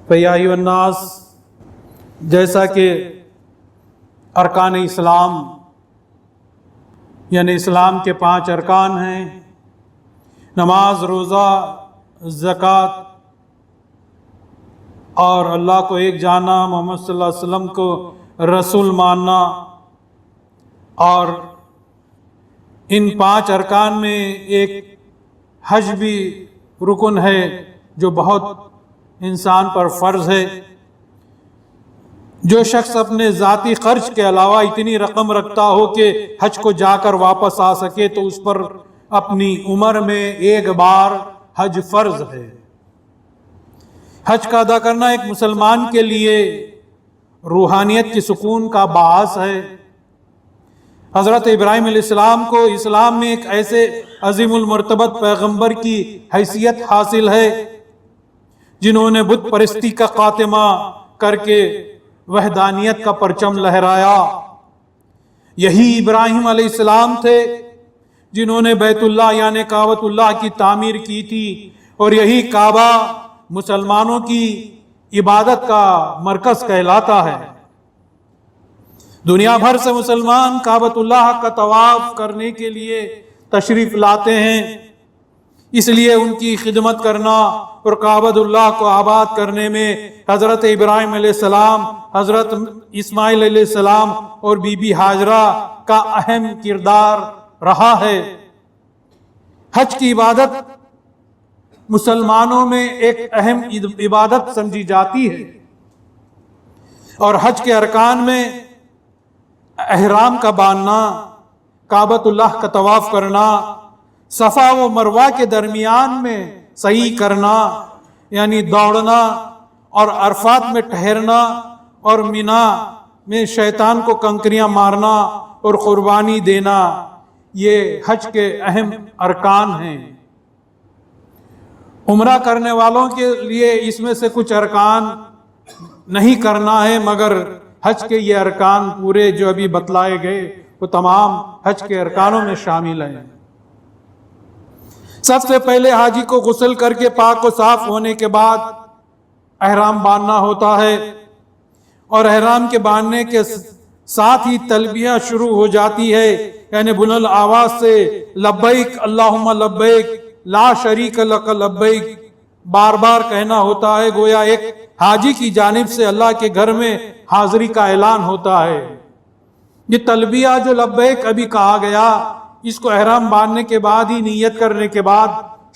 فیا ایھا الناس، جیسا کہ ارکان اسلام یعنی اسلام کے 5 ارکان ہیں، نماز، روزہ، زکوٰۃ اور اللہ کو ایک جاننا، محمد صلی اللہ علیہ وسلم کو رسول ماننا، اور ان 5 ارکان میں ایک حج بھی رکن ہے جو بہت انسان پر فرض ہے۔ جو شخص اپنے ذاتی خرچ کے علاوہ اتنی رقم رکھتا ہو کہ حج کو جا کر واپس آ سکے تو اس پر اپنی عمر میں ایک بار حج فرض ہے۔ حج کا ادا کرنا ایک مسلمان کے لیے روحانیت کی سکون کا باعث ہے۔ حضرت ابراہیم علیہ السلام کو اسلام میں ایک ایسے عظیم المرتبت پیغمبر کی حیثیت حاصل ہے جنہوں نے بت پرستی کا خاتمہ کر کے وحدانیت کا پرچم لہرایا۔ یہی ابراہیم علیہ السلام تھے جنہوں نے بیت اللہ یعنی کعبۃ اللہ کی تعمیر کی تھی، اور یہی کعبہ مسلمانوں کی عبادت کا مرکز کہلاتا ہے۔ دنیا بھر سے مسلمان کعبۃ اللہ کا طواف کرنے کے لیے تشریف لاتے ہیں، اس لیے ان کی خدمت کرنا اور کعبۃ اللہ کو آباد کرنے میں حضرت ابراہیم علیہ السلام، حضرت اسماعیل علیہ السلام اور بی بی ہاجرہ کا اہم کردار رہا ہے۔ حج کی عبادت مسلمانوں میں ایک اہم عبادت سمجھی جاتی ہے، اور حج کے ارکان میں احرام کا باندھنا، کعبۃ اللہ کا طواف کرنا، صفا و مروہ کے درمیان میں سعی کرنا یعنی دوڑنا، اور عرفات میں ٹھہرنا، اور مینا میں شیطان کو کنکریاں مارنا اور قربانی دینا، یہ حج کے اہم ارکان ہیں۔ عمرہ کرنے والوں کے لیے اس میں سے کچھ ارکان نہیں کرنا ہے، مگر حج کے یہ ارکان پورے جو ابھی بتلائے گئے وہ تمام حج کے ارکانوں میں شامل ہیں۔ سب سے پہلے حاجی کو غسل کر کے پاک و صاف ہونے کے بعد احرام باندھنا ہوتا ہے، اور احرام کے باندھنے کے ساتھ ہی تلبیہ شروع ہو جاتی ہے، یعنی بلند آواز سے لبیک اللہم لبیک لا شریک لک لبیک بار بار کہنا ہوتا ہے، گویا ایک حاجی کی جانب سے اللہ کے گھر میں حاضری کا اعلان ہوتا ہے۔ یہ تلبیہ جو لبیک ابھی کہا گیا، اس کو احرام باندھنے کے بعد ہی نیت کرنے کے بعد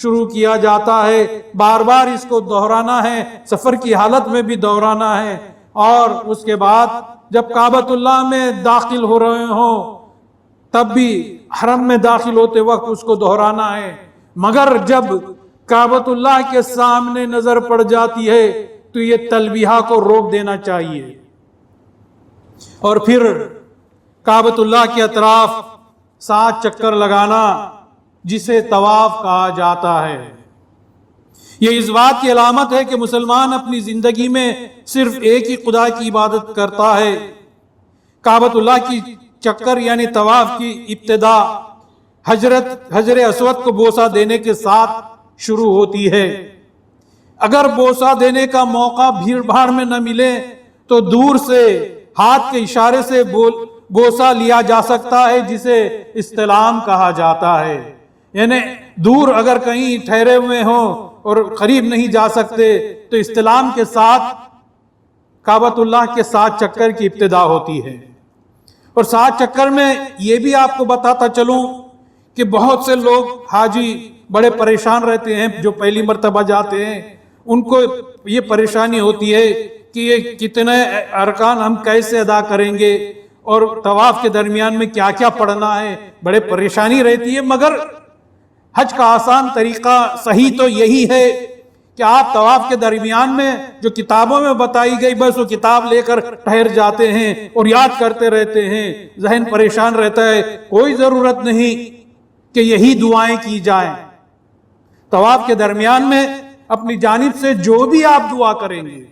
شروع کیا جاتا ہے، بار بار اس کو دہرانا ہے، سفر کی حالت میں بھی دہرانا ہے، اور اس کے بعد جب کعبۃ اللہ میں داخل ہو رہے ہوں تب بھی حرم میں داخل ہوتے وقت اس کو دہرانا ہے، مگر جب کعبۃ اللہ کے سامنے نظر پڑ جاتی ہے تو یہ تلبیہ کو روک دینا چاہیے، اور پھر کعبۃ اللہ کے اطراف 7 چکر لگانا جسے طواف کہا جاتا ہے۔ یہ اس بات کی علامت ہے کہ مسلمان اپنی زندگی میں صرف ایک ہی خدا کی عبادت کرتا ہے۔ کعبۃ اللہ کی چکر یعنی طواف کی ابتدا حجر اسود کو بوسہ دینے کے ساتھ شروع ہوتی ہے۔ اگر بوسہ دینے کا موقع بھیڑ بھاڑ میں نہ ملے تو دور سے ہاتھ کے اشارے سے بوسہ لیا جا سکتا ہے، جسے استلام کہا جاتا ہے، یعنی دور اگر کہیں ٹھہرے ہوئے ہوں اور قریب نہیں جا سکتے تو استلام کے ساتھ کعبۃ اللہ کے 7 چکر کی ابتدا ہوتی ہے۔ اور 7 چکر میں یہ بھی آپ کو بتاتا چلوں کہ بہت سے لوگ حاجی بڑے پریشان رہتے ہیں جو پہلی مرتبہ جاتے ہیں، ان کو یہ پریشانی ہوتی ہے کہ یہ کتنے ارکان ہم کیسے ادا کریں گے، اور طواف کے درمیان میں کیا کیا پڑھنا ہے، بڑے پریشانی رہتی ہے۔ مگر حج کا آسان طریقہ صحیح تو یہی ہے کہ آپ طواف کے درمیان میں جو کتابوں میں بتائی گئی بس وہ کتاب لے کر ٹھہر جاتے ہیں اور یاد کرتے رہتے ہیں، ذہن پریشان رہتا ہے، کوئی ضرورت نہیں کہ یہی دعائیں کی جائیں۔ طواف کے درمیان میں اپنی جانب سے جو بھی آپ دعا کریں گے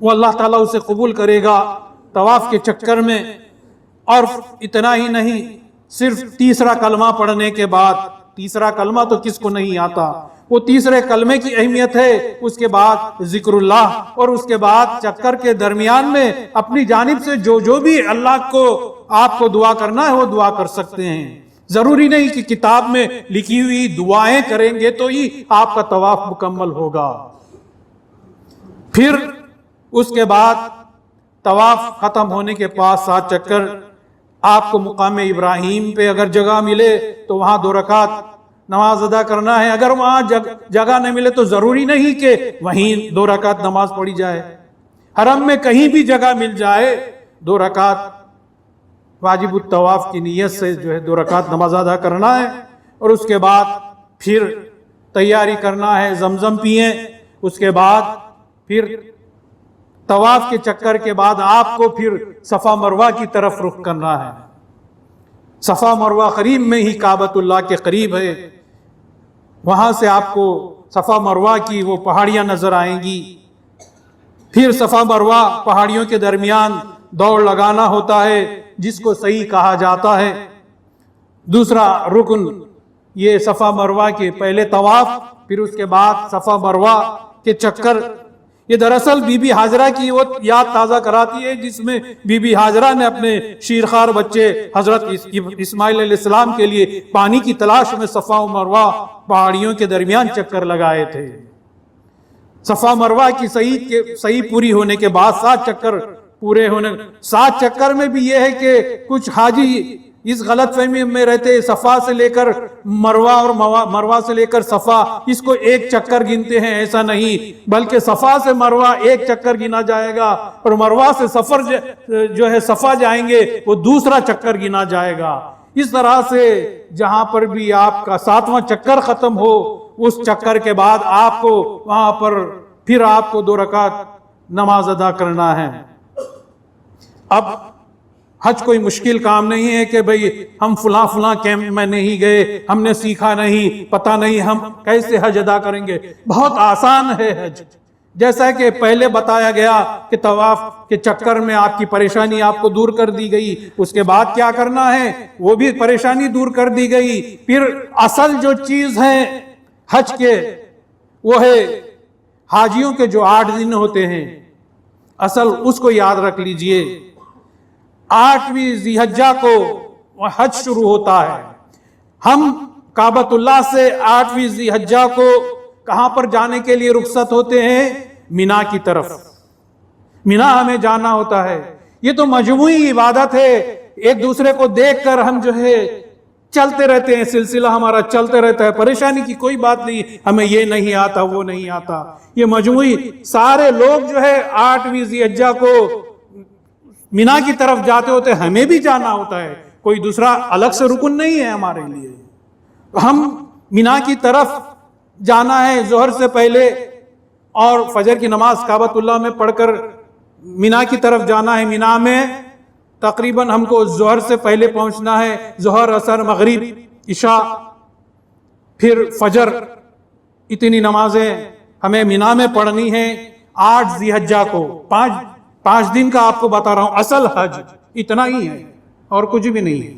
وہ اللہ تعالیٰ اسے قبول کرے گا طواف کے چکر میں۔ اور اتنا ہی نہیں، صرف تیسرا کلمہ پڑھنے کے بعد، تیسرا کلمہ تو کس کو نہیں آتا، وہ تیسرے کلمے کی اہمیت ہے، اس کے بعد ذکر اللہ، اور اس کے بعد چکر کے درمیان میں اپنی جانب سے جو بھی اللہ کو آپ کو دعا کرنا ہے وہ دعا کر سکتے ہیں۔ ضروری نہیں کہ کتاب میں لکھی ہوئی دعائیں کریں گے تو ہی آپ کا طواف مکمل ہوگا۔ پھر اس کے بعد طواف ختم ہونے کے پاس 7 چکر آپ کو مقام ابراہیم پہ اگر جگہ ملے تو وہاں 2 رکعت نماز ادا کرنا ہے۔ اگر وہاں جگہ نہ ملے تو ضروری نہیں کہ وہیں 2 رکعت نماز پڑھی جائے، حرم میں کہیں بھی جگہ مل جائے 2 رکعت واجب الطواف کی نیت سے 2 رکعت نماز ادا کرنا ہے۔ اور اس کے بعد پھر تیاری کرنا ہے، زمزم پئیں۔ اس کے بعد پھر طواف کے چکر کے بعد آپ کو پھر صفا مروہ کی طرف رخ کرنا ہے۔ صفا مروہ قریب میں ہی کعبۃ اللہ کے قریب ہے، وہاں سے آپ کو صفا مروہ کی وہ پہاڑیاں نظر آئیں گی۔ پھر صفا مروہ پہاڑیوں کے درمیان دوڑ لگانا ہوتا ہے، جس کو صحیح کہا جاتا ہے۔ دوسرا رکن یہ صفا مروہ کے پہلے طواف، پھر اس کے بعد صفا مروہ کے چکر۔ یہ دراصل بی بی ہاجرہ کی وہ یاد تازہ کراتی ہے جس میں بی بی ہاجرہ نے اپنے شیرخوار بچے حضرت اسماعیل علیہ السلام کے لیے پانی کی تلاش میں صفا و مروہ پہاڑیوں کے درمیان چکر لگائے تھے۔ صفا مروہ کی صحیح پوری ہونے کے بعد 7 چکر پورے ہونے، 7 چکر میں بھی یہ ہے کہ کچھ حاجی اس غلط فہمی میں رہتے، صفا سے لے کر مروہ اور مروہ سے لے کر صفا اس کو 1 چکر گنتے ہیں۔ ایسا نہیں، بلکہ صفا سے مروہ 1 چکر گنا جائے گا، اور مروہ سے جو ہے صفا جائیں گے وہ دوسرا چکر گنا جائے گا۔ اس طرح سے جہاں پر بھی آپ کا 7واں چکر ختم ہو، اس چکر کے بعد آپ کو وہاں پر پھر آپ کو 2 رکعت نماز ادا کرنا ہے۔ اب حج کوئی مشکل کام نہیں ہے کہ بھئی ہم فلاں کیمپ میں نہیں گئے، ہم نے سیکھا نہیں، پتہ نہیں ہم کیسے حج ادا کریں گے۔ بہت آسان ہے حج، جیسا کہ پہلے بتایا گیا کہ طواف کے چکر میں آپ کی پریشانی آپ کو دور کر دی گئی، اس کے بعد کیا کرنا ہے وہ بھی پریشانی دور کر دی گئی۔ پھر اصل جو چیز ہے حج کے وہ ہے حاجیوں کے جو 8 دن ہوتے ہیں، اصل اس کو یاد رکھ لیجئے۔ 8ویں ذی الحجہ کو حج شروع ہوتا ہے۔ ہم کعبۃ اللہ سے 8ویں ذی الحجہ کو کہاں پر جانے کے لیے رخصت ہوتے ہیں؟ مینا کی طرف۔ مینا ہمیں جانا ہوتا ہے۔ یہ تو مجموعی عبادت ہے، ایک دوسرے کو دیکھ کر ہم جو ہے چلتے رہتے ہیں، سلسلہ ہمارا چلتے رہتا ہے، پریشانی کی کوئی بات نہیں، ہمیں یہ نہیں آتا وہ نہیں آتا۔ یہ مجموعی سارے لوگ جو ہے 8ویں ذی الحجہ کو مینا کی طرف جاتے ہوتے، ہمیں بھی جانا ہوتا ہے، کوئی دوسرا الگ سے رکن نہیں ہے ہمارے لیے۔ ہم مینا کی طرف جانا ہے ظہر سے پہلے، اور فجر کی نماز کعبۃ اللہ میں پڑھ کر مینا کی طرف جانا ہے۔ مینا میں تقریباً ہم کو ظہر سے پہلے پہنچنا ہے، ظہر، عصر، مغرب، عشاء، پھر فجر، اتنی نمازیں ہمیں مینا میں پڑھنی ہیں 8 ذی الحجہ کو۔ 5 دن کا آپ کو بتا رہا ہوں، اصل حج اتنا ہی ہے اور کچھ بھی نہیں ہے۔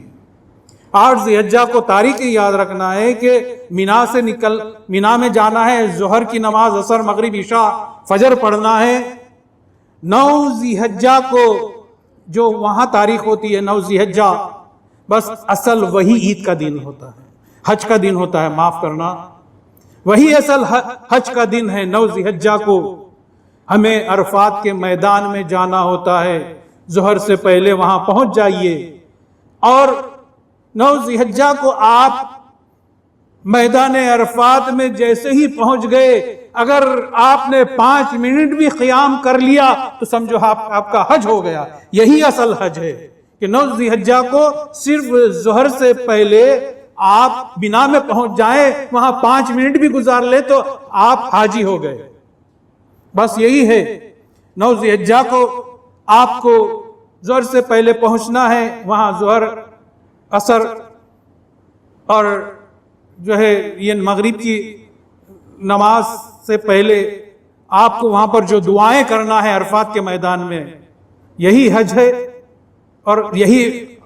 8 ذی الحجہ کو تاریخ یاد رکھنا ہے کہ مینا میں جانا ہے، ظہر کی نماز، عصر، مغرب، عشاء، فجر پڑھنا ہے۔ 9 ذی الحجہ کو جو وہاں تاریخ ہوتی ہے 9 ذی الحجہ، بس اصل وہی عید کا دن ہوتا ہے، حج کا دن ہوتا ہے، معاف کرنا، وہی اصل حج کا دن ہے۔ 9 ذی الحجہ کو ہمیں عرفات کے میدان میں جانا ہوتا ہے، ظہر سے پہلے وہاں پہنچ جائیے۔ اور 9 ذی الحجہ کو آپ میدان عرفات میں جیسے ہی پہنچ گئے، اگر آپ نے 5 منٹ بھی قیام کر لیا تو سمجھو آپ کا حج ہو گیا۔ یہی اصل حج ہے کہ 9 ذی الحجہ کو صرف ظہر سے پہلے آپ مینا میں پہنچ جائیں، وہاں 5 منٹ بھی گزار لے تو آپ حاجی ہو گئے۔ بس یہی ہے، 9 ذی الحجہ کو آپ کو ظہر سے پہلے پہنچنا ہے، وہاں ظہر، عصر اور جو ہے یہ مغرب کی نماز سے پہلے آپ کو وہاں پر جو دعائیں کرنا ہے عرفات کے میدان میں، یہی حج ہے، اور یہی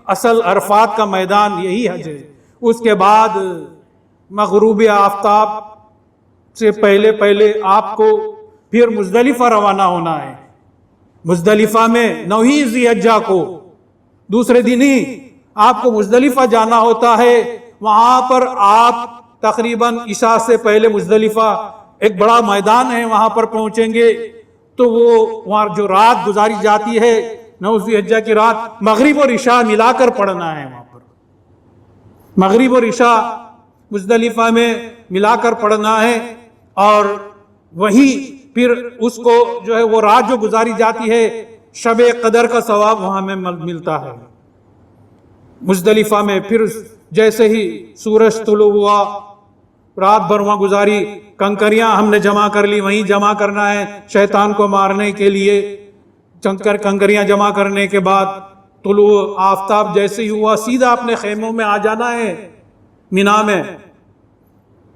اصل عرفات کا میدان، یہی حج ہے۔ اس کے بعد مغروب آفتاب سے پہلے پہلے آپ کو پھر مزدلفہ روانہ ہونا ہے۔ مزدلفہ میں 9 ذی الحجہ کو دوسرے دن ہی آپ کو مزدلفہ جانا ہوتا ہے۔ وہاں پر آپ تقریباً عشاء سے پہلے مزدلفہ ایک بڑا میدان ہے، وہاں پر پہنچیں گے تو وہاں جو رات گزاری جاتی ہے 9 ذی الحجہ کی رات، مغرب اور عشاء ملا کر پڑھنا ہے۔ وہاں پر مغرب اور عشاء مزدلفہ میں ملا کر پڑھنا ہے، اور وہی پھر اس کو جو ہے وہ رات جو گزاری جاتی ہے شب قدر کا ثواب وہاں میں ملتا ہے۔ مزدلفہ میں پھر جیسے ہی سورج طلوع ہوا، رات بھر وہاں گزاری، کنکریاں ہم نے جمع کر لی، وہیں جمع کرنا ہے شیطان کو مارنے کے لیے۔ کنکریاں جمع کرنے کے بعد طلوع آفتاب جیسے ہی ہوا سیدھا اپنے خیموں میں آ جانا ہے مینا میں۔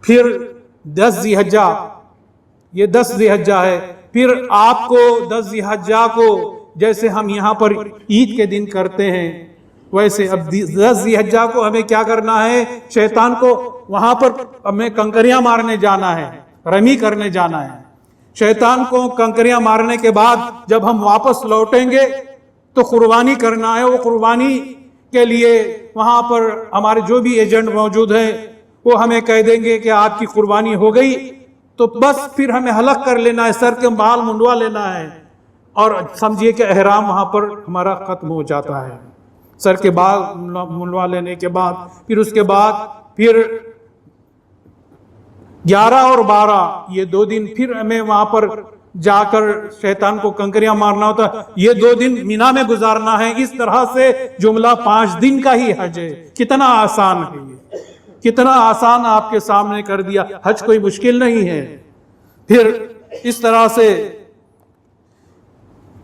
پھر 10 ذی الحجہ، یہ 10 ذی الحجہ ہے، پھر آپ کو 10 ذی الحجہ کو جیسے ہم یہاں پر عید کے دن کرتے ہیں ویسے اب 10 ذی الحجہ کو ہمیں کیا کرنا ہے، شیطان کو وہاں پر ہمیں کنکریاں مارنے جانا ہے، رمی کرنے جانا ہے۔ شیطان کو کنکریاں مارنے کے بعد جب ہم واپس لوٹیں گے تو قربانی کرنا ہے۔ وہ قربانی کے لیے وہاں پر ہمارے جو بھی ایجنٹ موجود ہیں وہ ہمیں کہہ دیں گے کہ آپ کی قربانی ہو گئی، تو بس پھر ہمیں حلق کر لینا ہے، سر کے بال منڈوا لینا ہے، اور سمجھیے کہ احرام وہاں پر ہمارا ختم ہو جاتا ہے۔ سر کے بال منڈوا لینے کے بعد پھر اس کے بعد پھر 11 اور 12 یہ 2 دن پھر ہمیں وہاں پر جا کر شیطان کو کنکریاں مارنا ہوتا ہے۔ یہ 2 دن مینا میں گزارنا ہے۔ اس طرح سے جملہ 5 دن کا ہی حج ہے۔ کتنا آسان ہے، یہ کتنا آسان آپ کے سامنے کر دیا، حج کوئی مشکل نہیں ہے۔ پھر اس طرح سے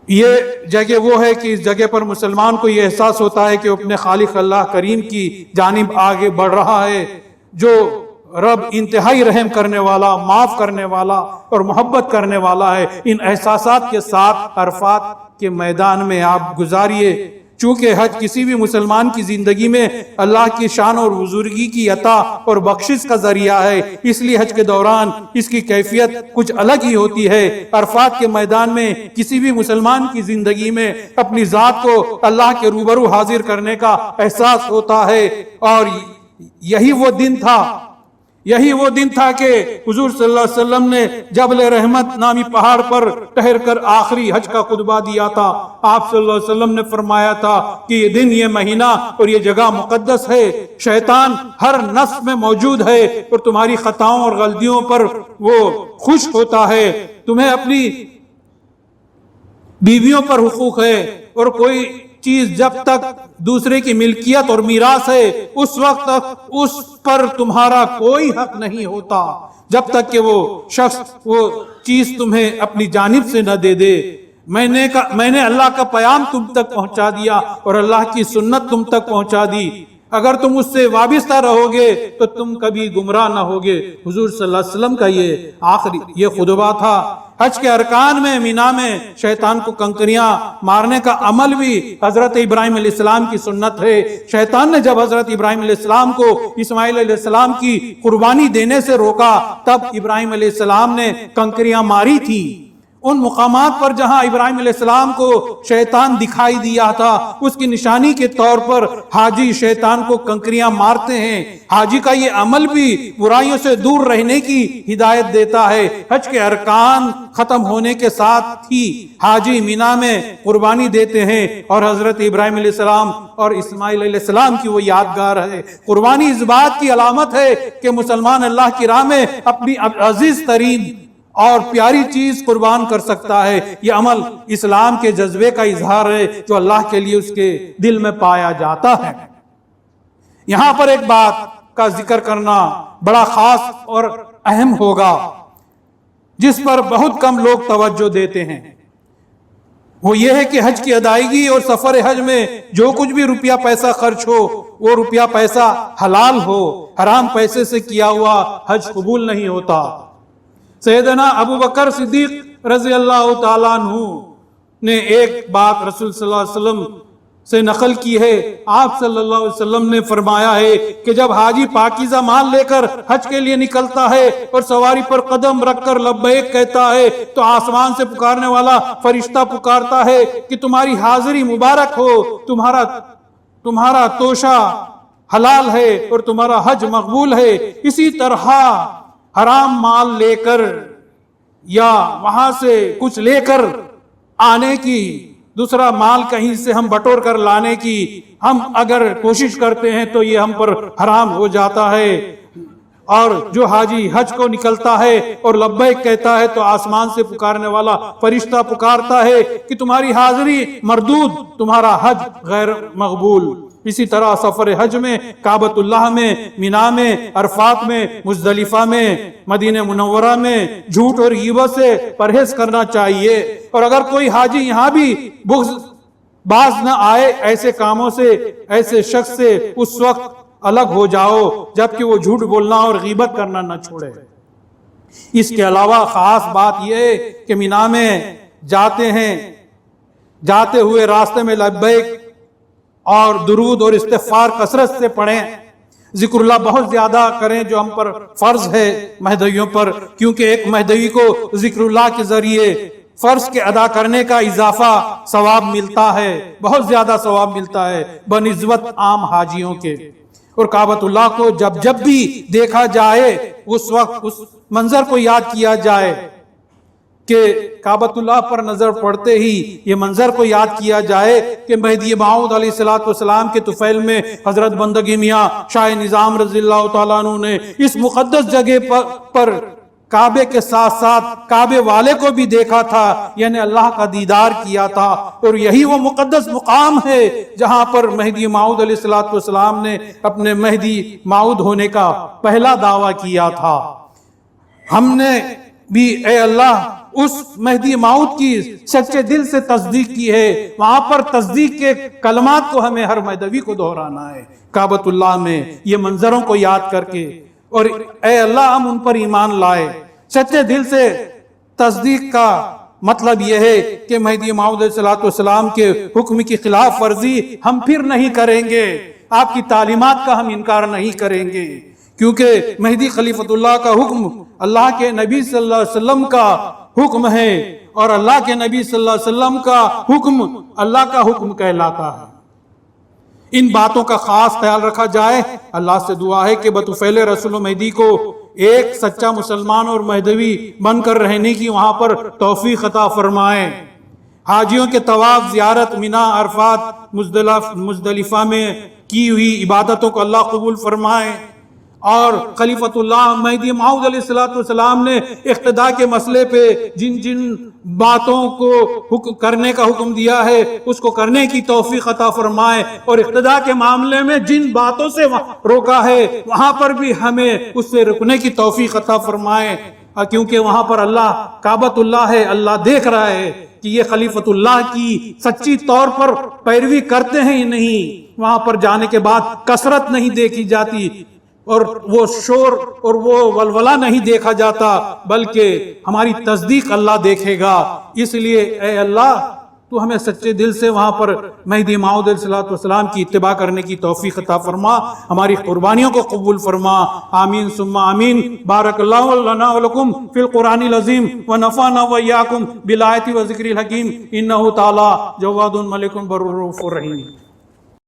یہ جگہ وہ ہے کہ اس جگہ پر مسلمان کو یہ احساس ہوتا ہے کہ وہ اپنے خالق اللہ کریم کی جانب آگے بڑھ رہا ہے، جو رب انتہائی رحم کرنے والا، معاف کرنے والا اور محبت کرنے والا ہے۔ ان احساسات کے ساتھ عرفات کے میدان میں آپ گزاریے۔ چونکہ حج کسی بھی مسلمان کی زندگی میں اللہ کی شان اور بزرگی کی عطا اور بخشش کا ذریعہ ہے، اس لیے حج کے دوران اس کی کیفیت کچھ الگ ہی ہوتی ہے۔ عرفات کے میدان میں کسی بھی مسلمان کی زندگی میں اپنی ذات کو اللہ کے روبرو حاضر کرنے کا احساس ہوتا ہے، اور یہی وہ دن تھا کہ حضور صلی اللہ علیہ وسلم نے جبل رحمت نامی پہاڑ پر ٹھہر کر آخری حج کا خطبہ دیا تھا۔ آپ صلی اللہ علیہ وسلم نے فرمایا تھا کہ یہ دن، یہ مہینہ اور یہ جگہ مقدس ہے، شیطان ہر نفس میں موجود ہے اور تمہاری خطاؤں اور غلطیوں پر وہ خوش ہوتا ہے۔ تمہیں اپنی بیویوں پر حقوق ہے، اور کوئی چیز جب تک دوسرے کی ملکیت اور میراث ہے اس وقت تک اس پر تمہارا کوئی حق نہیں ہوتا، جب تک کہ وہ شخص وہ چیز تمہیں اپنی جانب سے نہ دے دے۔ میں نے اللہ کا پیام تم تک پہنچا دیا اور اللہ کی سنت تم تک پہنچا دی، اگر تم اس سے وابستہ رہو گے تو تم کبھی گمراہ نہ ہوگے۔ حضور صلی اللہ علیہ وسلم کا یہ آخری یہ خطبہ تھا۔ حج کے ارکان میں مینا میں شیطان کو کنکریاں مارنے کا عمل بھی حضرت ابراہیم علیہ السلام کی سنت ہے۔ شیطان نے جب حضرت ابراہیم علیہ السلام کو اسماعیل علیہ السلام کی قربانی دینے سے روکا، تب ابراہیم علیہ السلام نے کنکریاں ماری تھی۔ ان مقامات پر جہاں ابراہیم علیہ السلام کو شیطان دکھائی دیا تھا، اس کی نشانی کے طور پر حاجی شیطان کو کنکریاں مارتے ہیں۔ حاجی کا یہ عمل بھی برائیوں سے دور رہنے کی ہدایت دیتا ہے۔ حج کے ارکان ختم ہونے کے ساتھ ہی حاجی مینا میں قربانی دیتے ہیں، اور حضرت ابراہیم علیہ السلام اور اسماعیل علیہ السلام کی وہ یادگار ہے۔ قربانی اس بات کی علامت ہے کہ مسلمان اللہ کی راہ میں اپنی عزیز ترین اور پیاری چیز قربان کر سکتا ہے۔ یہ عمل اسلام کے جذبے کا اظہار ہے جو اللہ کے لیے اس کے دل میں پایا جاتا ہے۔ یہاں پر ایک بات کا ذکر کرنا بڑا خاص اور اہم ہوگا، جس پر بہت کم لوگ توجہ دیتے ہیں۔ وہ یہ ہے کہ حج کی ادائیگی اور سفر حج میں جو کچھ بھی روپیہ پیسہ خرچ ہو، وہ روپیہ پیسہ حلال ہو، حرام پیسے سے کیا ہوا حج قبول نہیں ہوتا۔ سیدنا ابو بکر صدیق رضی اللہ تعالیٰ عنہ نے ایک بات رسول صلی اللہ علیہ وسلم سے نقل کی ہے، آپ صلی اللہ علیہ وسلم نے فرمایا ہے کہ جب حاجی پاکیزہ مال لے کر حج کے لیے نکلتا ہے اور سواری پر قدم رکھ کر لبیک کہتا ہے تو آسمان سے پکارنے والا فرشتہ پکارتا ہے کہ تمہاری حاضری مبارک ہو، تمہارا توشہ حلال ہے اور تمہارا حج مقبول ہے۔ اسی طرح حرام مال لے کر یا وہاں سے کچھ لے کر آنے کی، دوسرا مال کہیں سے ہم بٹور کر لانے کی ہم اگر کوشش کرتے ہیں تو یہ ہم پر حرام ہو جاتا ہے۔ اور جو حاجی حج کو نکلتا ہے اور لبیک کہتا ہے تو آسمان سے پکارنے والا فرشتہ پکارتا ہے کہ تمہاری حاضری مردود، تمہارا حج غیر مقبول۔ اسی طرح سفر حج میں کعبۃ اللہ میں، مینا میں، عرفات میں، مزدلفہ میں، مدینہ منورہ میں جھوٹ اور غیبت سے پرہیز کرنا چاہیے۔ اور اگر کوئی حاجی یہاں بھی باز نہ آئے ایسے کاموں سے، ایسے شخص سے، اس وقت الگ ہو جاؤ جبکہ وہ جھوٹ بولنا اور غیبت کرنا نہ چھوڑے۔ اس کے علاوہ خاص بات یہ ہے کہ مینا میں جاتے ہیں، جاتے ہوئے راستے میں لبیک اور درود اور استغفار کثرت سے پڑھیں، ذکر اللہ بہت زیادہ کریں جو ہم پر فرض ہے مہدویوں پر، کیونکہ ایک مہدوی کو ذکر اللہ کے ذریعے فرض کے ادا کرنے کا اضافہ ثواب ملتا ہے، بہت زیادہ ثواب ملتا ہے بنسبت عام حاجیوں کے۔ اور کعبۃ اللہ کو جب بھی دیکھا جائے اس وقت اس منظر کو یاد کیا جائے کہ کعبۃ اللہ پر نظر پڑتے ہی یہ منظر کو یاد کیا جائے کہ مہدی موعود علیہ السلام کے طفیل میں حضرت بندگی میاں شاہ نظام رضی اللہ تعالیٰ عنہ نے اس مقدس جگہ پر کعبے کے ساتھ ساتھ کعبے والے کو بھی دیکھا تھا، یعنی اللہ کا دیدار کیا تھا۔ اور یہی وہ مقدس مقام ہے جہاں پر مہدی موعود علیہ السلام نے اپنے مہدی موعود ہونے کا پہلا دعویٰ کیا تھا۔ ہم نے بھی اے اللہ اس مہدی موعود کی سچے دل سے تصدیق کی ہے، وہاں پر تصدیق کے کلمات کو ہمیں ہر مہدوی کو دہرانا ہے کعبۃ اللہ میں یہ منظروں کو یاد کر کے، اور اے اللہ ہم ان پر ایمان لائے۔ سچے دل سے تصدیق کا مطلب یہ ہے کہ مہدی موعود علیہ السلام کے حکم کی خلاف ورزی ہم پھر نہیں کریں گے، آپ کی تعلیمات کا ہم انکار نہیں کریں گے، کیونکہ مہدی خلیفۃ اللہ کا حکم اللہ کے نبی صلی اللہ علیہ وسلم کا حکم ہے، اور اللہ کے نبی صلی اللہ علیہ وسلم کا حکم اللہ کا حکم کہلاتا ہے۔ ان باتوں کا خاص خیال رکھا جائے۔ اللہ سے دعا ہے کہ بطفیل رسول مہدی کو ایک سچا مسلمان اور مہدوی بن کر رہنے کی وہاں پر توفیق عطا فرمائے۔ حاجیوں کے طواف، زیارت، مینا، عرفات، مزدلفہ میں کی ہوئی عبادتوں کو اللہ قبول فرمائے، اور خلیفۃ اللہ مہدی موعود علیہ السلام نے اقتداء کے مسئلے پہ جن جن باتوں کو کرنے کا حکم دیا ہے اس کو کرنے کی توفیق عطا فرمائے، اور اقتداء کے معاملے میں جن باتوں سے روکا ہے وہاں پر بھی ہمیں اس سے رکنے کی توفیق عطا فرمائے، کیونکہ وہاں پر اللہ کعبۃ اللہ ہے، اللہ دیکھ رہا ہے کہ یہ خلیفۃ اللہ کی سچی طور پر پیروی کرتے ہیں یا نہیں۔ وہاں پر جانے کے بعد کثرت نہیں دیکھی جاتی اور وہ شور اور وہ ولولہ نہیں دیکھا جاتا، بلکہ ہماری تصدیق اللہ دیکھے گا۔ اس لیے اے اللہ تو ہمیں سچے دل سے وہاں پر مہدی موعود علیہ السلام کی اتباع کرنے کی توفیق عطا فرما، ہماری قربانیوں کو قبول فرما، آمین ثم آمین۔ بارک اللہ لنا ولکم فی القرآن العظیم ونفعنا وإیاکم بالآیات و ذکر الحکیم، انہ تعالی جواد ملک بر رؤوف رحیم۔